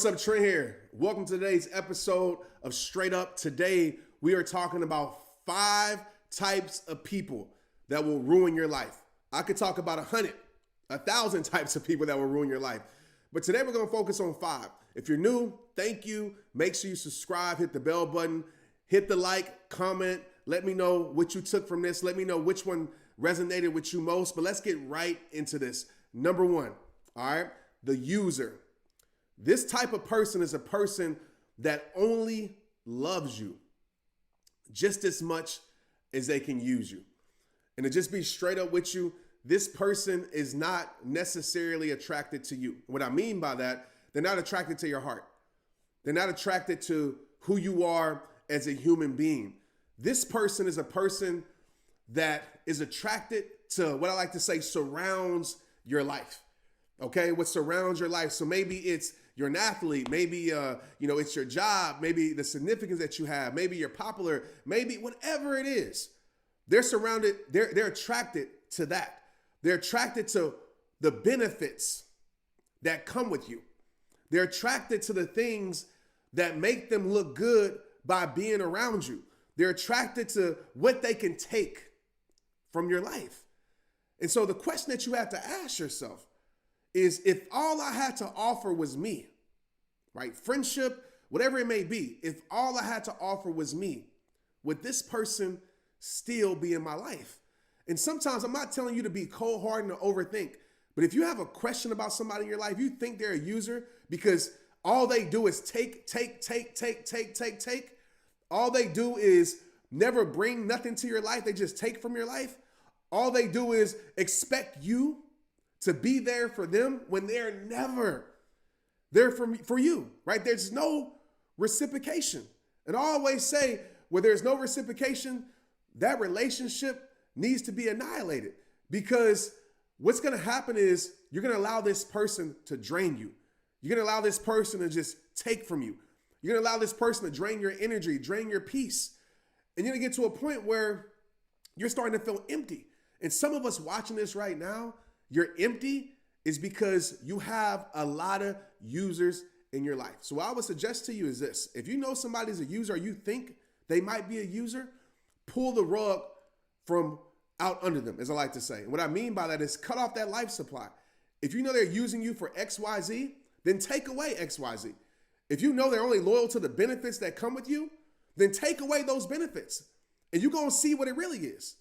What's up, Trent here? Welcome to today's episode of Straight Up. Today, we are talking about 5 types of people that will ruin your life. I could talk about 100, 1,000 types of people that will ruin your life. But today, we're going to focus on 5. If you're new, thank you. Make sure you subscribe, hit the bell button, hit the like, comment. Let me know what you took from this. Let me know which one resonated with you most. But let's get right into this. Number 1, all right, the user. This type of person is a person that only loves you just as much as they can use you. And to just be straight up with you, this person is not necessarily attracted to you. What I mean by that, they're not attracted to your heart. They're not attracted to who you are as a human being. This person is a person that is attracted to what I like to say surrounds your life. Okay, what surrounds your life. So maybe you're an athlete, maybe it's your job, maybe the significance that you have, maybe you're popular, maybe whatever it is. They're attracted to that. They're attracted to the benefits that come with you. They're attracted to the things that make them look good by being around you. They're attracted to what they can take from your life. And so the question that you have to ask yourself is, if all I had to offer was me, right? Friendship, whatever it may be, if all I had to offer was me, would this person still be in my life? And sometimes I'm not telling you to be cold-hearted or overthink, but if you have a question about somebody in your life, you think they're a user because all they do is take. All they do is never bring nothing to your life. They just take from your life. All they do is expect you to be there for them when they're never there for you, right? There's no reciprocation. And I always say, where there's no reciprocation, that relationship needs to be annihilated, because what's going to happen is you're going to allow this person to drain you. You're going to allow this person to just take from you. You're going to allow this person to drain your energy, drain your peace. And you're going to get to a point where you're starting to feel empty. And some of us watching this right now, you're empty is because you have a lot of users in your life. So what I would suggest to you is this. If you know somebody's a user or you think they might be a user, pull the rug from out under them, as I like to say. And what I mean by that is cut off that life supply. If you know they're using you for XYZ, then take away XYZ. If you know they're only loyal to the benefits that come with you, then take away those benefits. And you're going to see what it really is.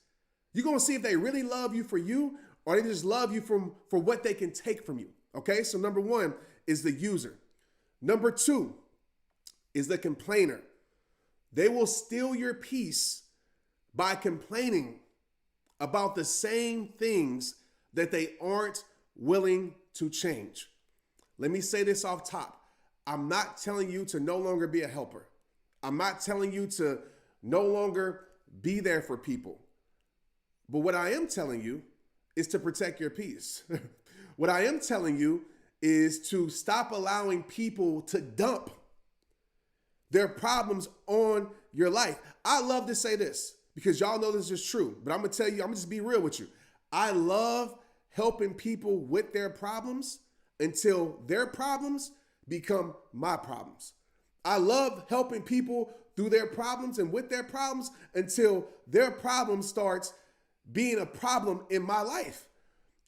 You're going to see if they really love you for you, or they just love you for what they can take from you. Okay, so number 1 is the user. Number 2 is the complainer. They will steal your peace by complaining about the same things that they aren't willing to change. Let me say this off top. I'm not telling you to no longer be a helper. I'm not telling you to no longer be there for people. But what I am telling you is to protect your peace. What I am telling you is to stop allowing people to dump their problems on your life. I love to say this because y'all know this is true, but I'm gonna tell you, I'm gonna just be real with you. I love helping people with their problems until their problems become my problems. I love helping people through their problems and with their problems until their problem starts being a problem in my life.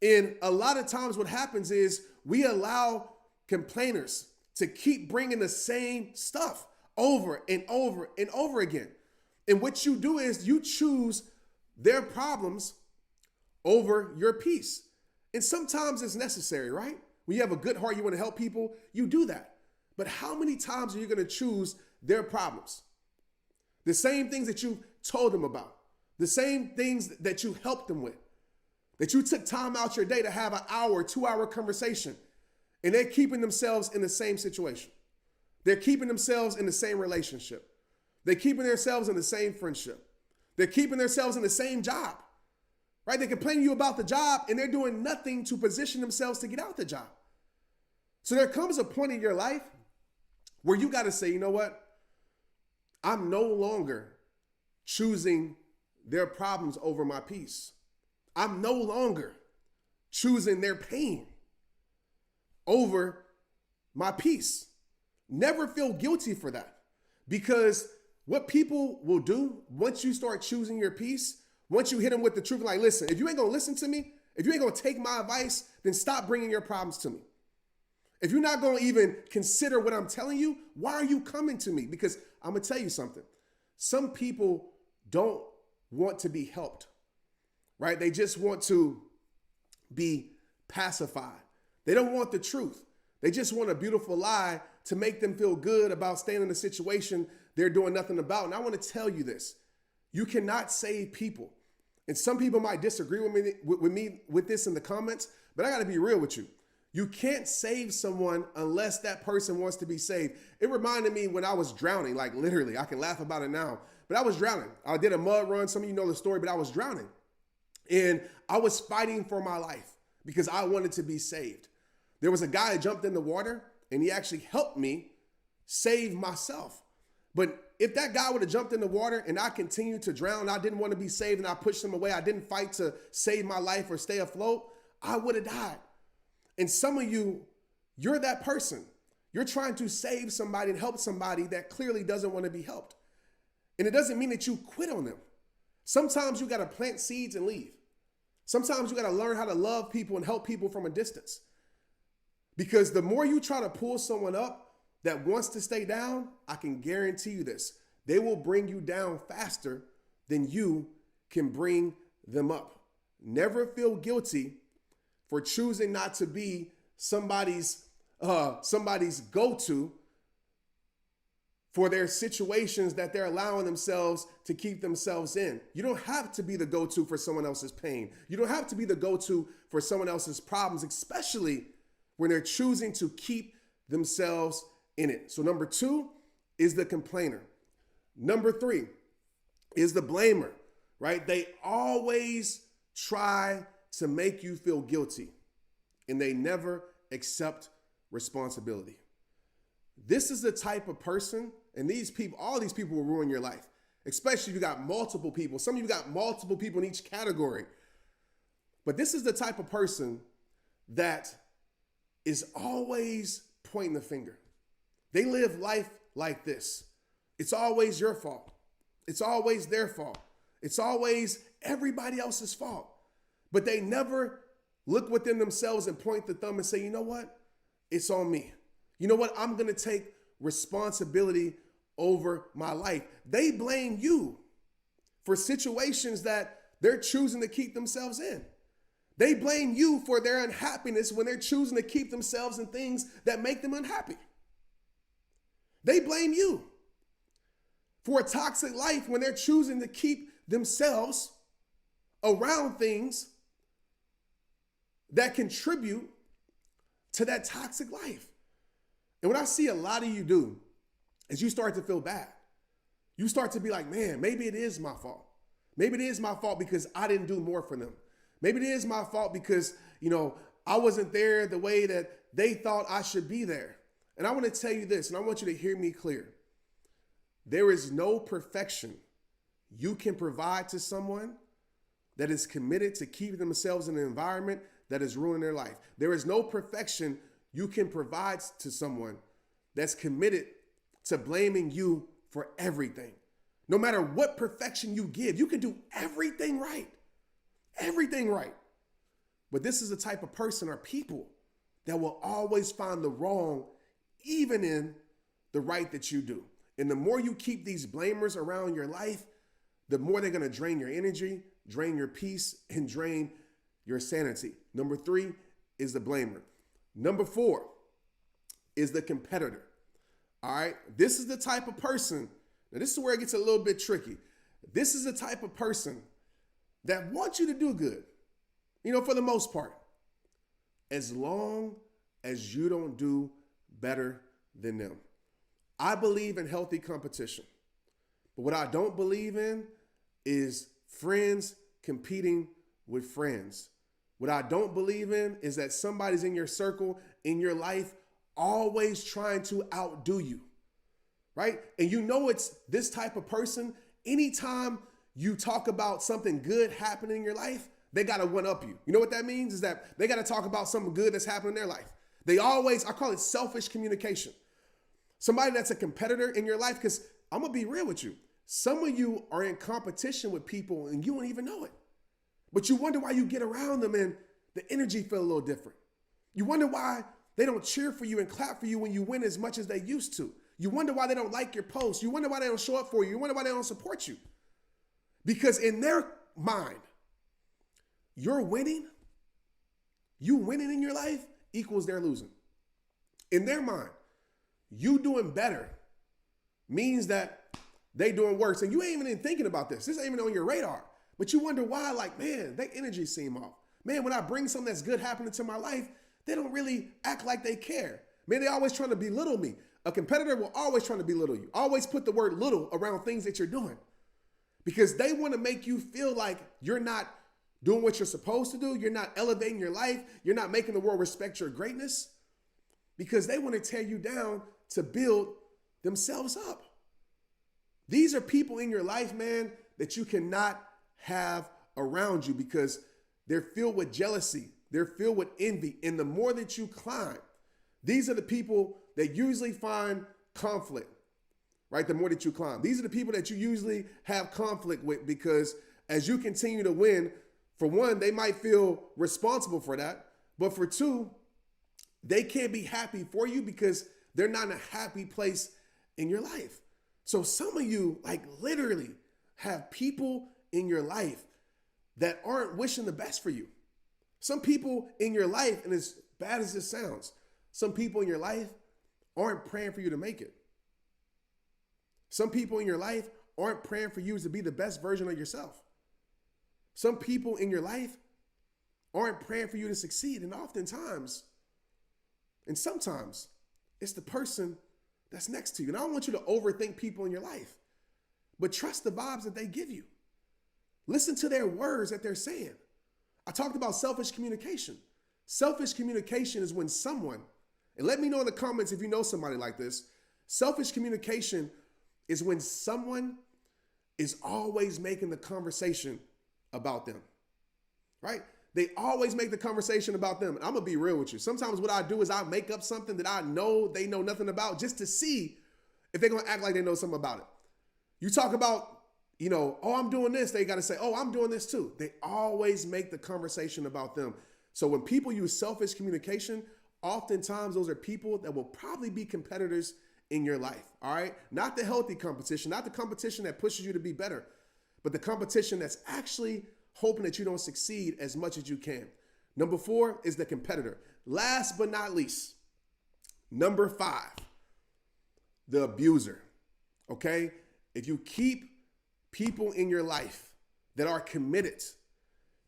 And a lot of times what happens is we allow complainers to keep bringing the same stuff over and over and over again. And what you do is you choose their problems over your peace. And sometimes it's necessary, right? When you have a good heart, you want to help people, you do that. But how many times are you going to choose their problems? The same things that you told them about. The same things that you helped them with, that you took time out your day to have an hour, 2-hour conversation, and they're keeping themselves in the same situation. They're keeping themselves in the same relationship. They're keeping themselves in the same friendship. They're keeping themselves in the same job, right? They complain to you about the job and they're doing nothing to position themselves to get out the job. So there comes a point in your life where you got to say, you know what? I'm no longer choosing their problems over my peace. I'm no longer choosing their pain over my peace. Never feel guilty for that. Because what people will do once you start choosing your peace, once you hit them with the truth, like, listen, if you ain't gonna listen to me, if you ain't gonna take my advice, then stop bringing your problems to me. If you're not gonna even consider what I'm telling you, why are you coming to me? Because I'm gonna tell you something. Some people don't want to be helped, right? They just want to be pacified. They don't want the truth. They just want a beautiful lie to make them feel good about staying in a situation they're doing nothing about. And I want to tell you this. You cannot save people. And some people might disagree with me with this in the comments, but I got to be real with you. You can't save someone unless that person wants to be saved. It reminded me when I was drowning, like literally, I can laugh about it now, but I was drowning. I did a mud run. Some of you know the story, but I was drowning. And I was fighting for my life because I wanted to be saved. There was a guy that jumped in the water and he actually helped me save myself. But if that guy would have jumped in the water and I continued to drown, I didn't want to be saved and I pushed him away, I didn't fight to save my life or stay afloat, I would have died. And some of you, you're that person. You're trying to save somebody and help somebody that clearly doesn't want to be helped. And it doesn't mean that you quit on them. Sometimes you got to plant seeds and leave. Sometimes you got to learn how to love people and help people from a distance. Because the more you try to pull someone up that wants to stay down, I can guarantee you this, they will bring you down faster than you can bring them up. Never feel guilty for choosing not to be somebody's go-to for their situations that they're allowing themselves to keep themselves in. You don't have to be the go-to for someone else's pain. You don't have to be the go-to for someone else's problems, especially when they're choosing to keep themselves in it. So number 2 is the complainer. Number 3 is the blamer, right? They always try to make you feel guilty and they never accept responsibility. This is the type of person, and these people, all these people will ruin your life, especially if you got multiple people. Some of you got multiple people in each category. But this is the type of person that is always pointing the finger. They live life like this. It's always your fault. It's always their fault. It's always everybody else's fault. But they never look within themselves and point the thumb and say, you know what? It's on me. You know what? I'm going to take responsibility over my life. They blame you for situations that they're choosing to keep themselves in. They blame you for their unhappiness when they're choosing to keep themselves in things that make them unhappy. They blame you for a toxic life when they're choosing to keep themselves around things that contribute to that toxic life. And what I see a lot of you do is you start to feel bad. You start to be like, man, maybe it is my fault. Maybe it is my fault because I didn't do more for them. Maybe it is my fault because, I wasn't there the way that they thought I should be there. And I want to tell you this, and I want you to hear me clear. There is no perfection you can provide to someone that is committed to keeping themselves in an environment that is ruining their life. There is no perfection you can provide to someone that's committed to blaming you for everything. No matter what perfection you give, you can do everything right. Everything right. But this is the type of person or people that will always find the wrong even in the right that you do. And the more you keep these blamers around your life, the more they're going to drain your energy, drain your peace, and drain your sanity. Number 3 is the blamer. Number 4 is the competitor. All right. This is the type of person. Now, this is where it gets a little bit tricky. This is the type of person that wants you to do good, for the most part, as long as you don't do better than them. I believe in healthy competition, but what I don't believe in is friends competing with friends. What I don't believe in is that somebody's in your circle, in your life, always trying to outdo you, right? And it's this type of person, anytime you talk about something good happening in your life, they got to one-up you. You know what that means? Is that they got to talk about something good that's happening in their life. They always, I call it selfish communication. Somebody that's a competitor in your life, because I'm going to be real with you. Some of you are in competition with people and you don't even know it. But you wonder why you get around them and the energy feel a little different. You wonder why they don't cheer for you and clap for you when you win as much as they used to. You wonder why they don't like your posts. You wonder why they don't show up for you. You wonder why they don't support you. Because in their mind, you winning in your life equals their losing. In their mind, you doing better means that they doing worse. And you ain't even thinking about this. This ain't even on your radar. But you wonder why, like, man, their energy seem off. Man, when I bring something that's good happening to my life, they don't really act like they care. Man, they always trying to belittle me. A competitor will always try to belittle you. Always put the word little around things that you're doing because they want to make you feel like you're not doing what you're supposed to do. You're not elevating your life. You're not making the world respect your greatness because they want to tear you down to build themselves up. These are people in your life, man, that you cannot have around you because they're filled with jealousy. They're filled with envy. And the more that you climb, these are the people that usually find conflict, right? The more that you climb. These are the people that you usually have conflict with because as you continue to win, for one, they might feel responsible for that. But for two, they can't be happy for you because they're not in a happy place in your life. So some of you like literally have people in your life that aren't wishing the best for you. Some people in your life, and as bad as this sounds, some people in your life aren't praying for you to make it. Some people in your life aren't praying for you to be the best version of yourself. Some people in your life aren't praying for you to succeed. And oftentimes, and sometimes, it's the person that's next to you. And I don't want you to overthink people in your life, but trust the vibes that they give you. Listen to their words that they're saying. I talked about selfish communication. Selfish communication is when someone, and let me know in the comments if you know somebody like this. Selfish communication is when someone is always making the conversation about them, right? They always make the conversation about them. And I'm going to be real with you. Sometimes what I do is I make up something that I know they know nothing about just to see if they're going to act like they know something about it. You talk about, oh, I'm doing this. They got to say, oh, I'm doing this too. They always make the conversation about them. So when people use selfish communication, oftentimes those are people that will probably be competitors in your life, all right? Not the healthy competition, not the competition that pushes you to be better, but the competition that's actually hoping that you don't succeed as much as you can. Number 4 is the competitor. Last but not least, number 5, the abuser, okay? If you keep people in your life that are committed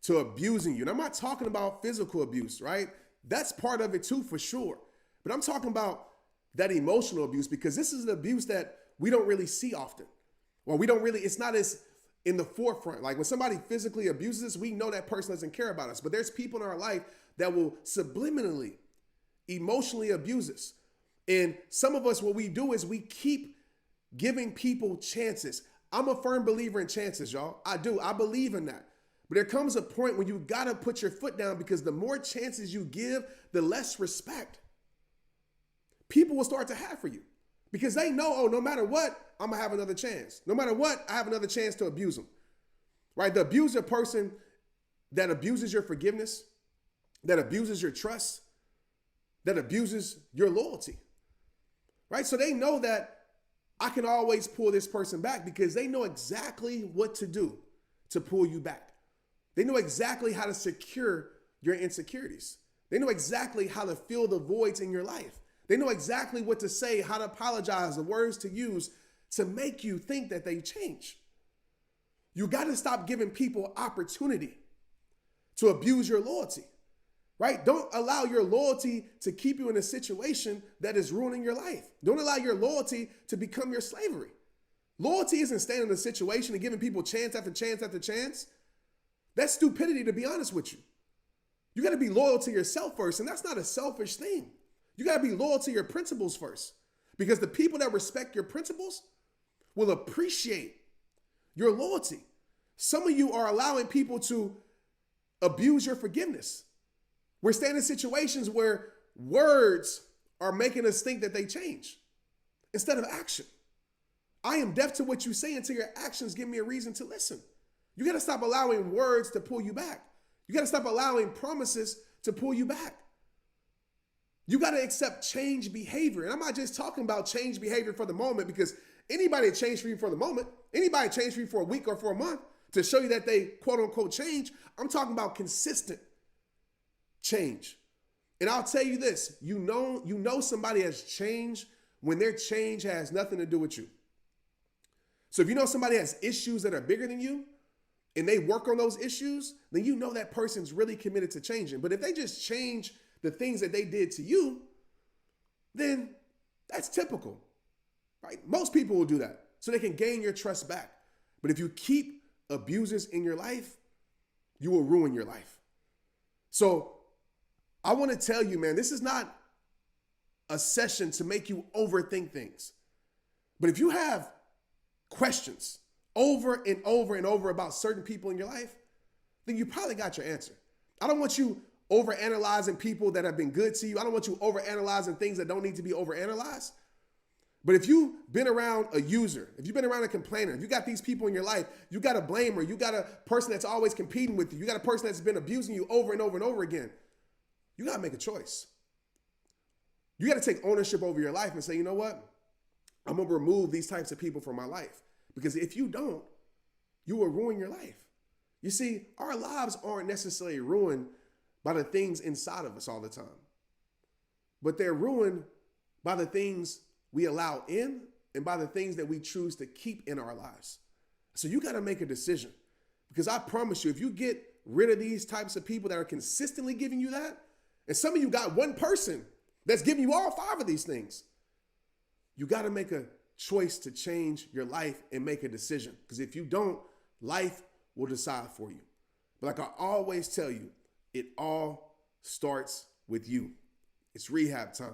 to abusing you, and I'm not talking about physical abuse, right? That's part of it too, for sure. But I'm talking about that emotional abuse because this is an abuse that we don't really see often. Well, it's not as in the forefront. Like when somebody physically abuses us, we know that person doesn't care about us. But there's people in our life that will subliminally, emotionally abuse us. And some of us, what we do is we keep giving people chances. I'm a firm believer in chances, y'all. I do. I believe in that. But there comes a point when you got to put your foot down because the more chances you give, the less respect people will start to have for you because they know, oh, no matter what, I'm going to have another chance. No matter what, I have another chance to abuse them, right? The abuser person that abuses your forgiveness, that abuses your trust, that abuses your loyalty, right? So they know that I can always pull this person back because they know exactly what to do to pull you back. They know exactly how to secure your insecurities. They know exactly how to fill the voids in your life. They know exactly what to say, how to apologize, the words to use to make you think that they change. You got to stop giving people opportunity to abuse your loyalty, right? Don't allow your loyalty to keep you in a situation that is ruining your life. Don't allow your loyalty to become your slavery. Loyalty isn't staying in a situation and giving people chance after chance after chance. That's stupidity, to be honest with you. You got to be loyal to yourself first, and that's not a selfish thing. You got to be loyal to your principles first, because the people that respect your principles will appreciate your loyalty. Some of you are allowing people to abuse your forgiveness. We're staying in situations where words are making us think that they change. instead of action. I am deaf to what you say until your actions give me a reason to listen. You got to stop allowing words to pull you back. You got to stop allowing promises to pull you back. You got to accept change behavior. And I'm not just talking about change behavior for the moment, because anybody change for you for the moment, anybody change for you for a week or for a month to show you that they quote unquote change. I'm talking about consistent change. And I'll tell you this, you know somebody has changed when their change has nothing to do with you. So if you know somebody has issues that are bigger than you and they work on those issues, then you know that person's really committed to changing. But if they just change the things that they did to you, then that's typical, right? Most people will do that so they can gain your trust back. But if you keep abusers in your life, you will ruin your life. So I want to tell you, man, this is not a session to make you overthink things. But if you have questions over and over and over about certain people in your life, then you probably got your answer. I don't want you overanalyzing people that have been good to you. I don't want you overanalyzing things that don't need to be overanalyzed. But if you've been around a user, if you've been around a complainer, if you got these people in your life, you got a blamer, you got a person that's always competing with you, you got a person that's been abusing you over and over and over again, you got to make a choice. You got to take ownership over your life and say, you know what? I'm going to remove these types of people from my life. Because if you don't, you will ruin your life. You see, our lives aren't necessarily ruined by the things inside of us all the time. But they're ruined by the things we allow in and by the things that we choose to keep in our lives. So you got to make a decision. Because I promise you, if you get rid of these types of people that are consistently giving you that, and some of you got one person that's giving you all 5 of these things, you got to make a choice to change your life and make a decision. Because if you don't, life will decide for you. But like I always tell you, it all starts with you. It's rehab time.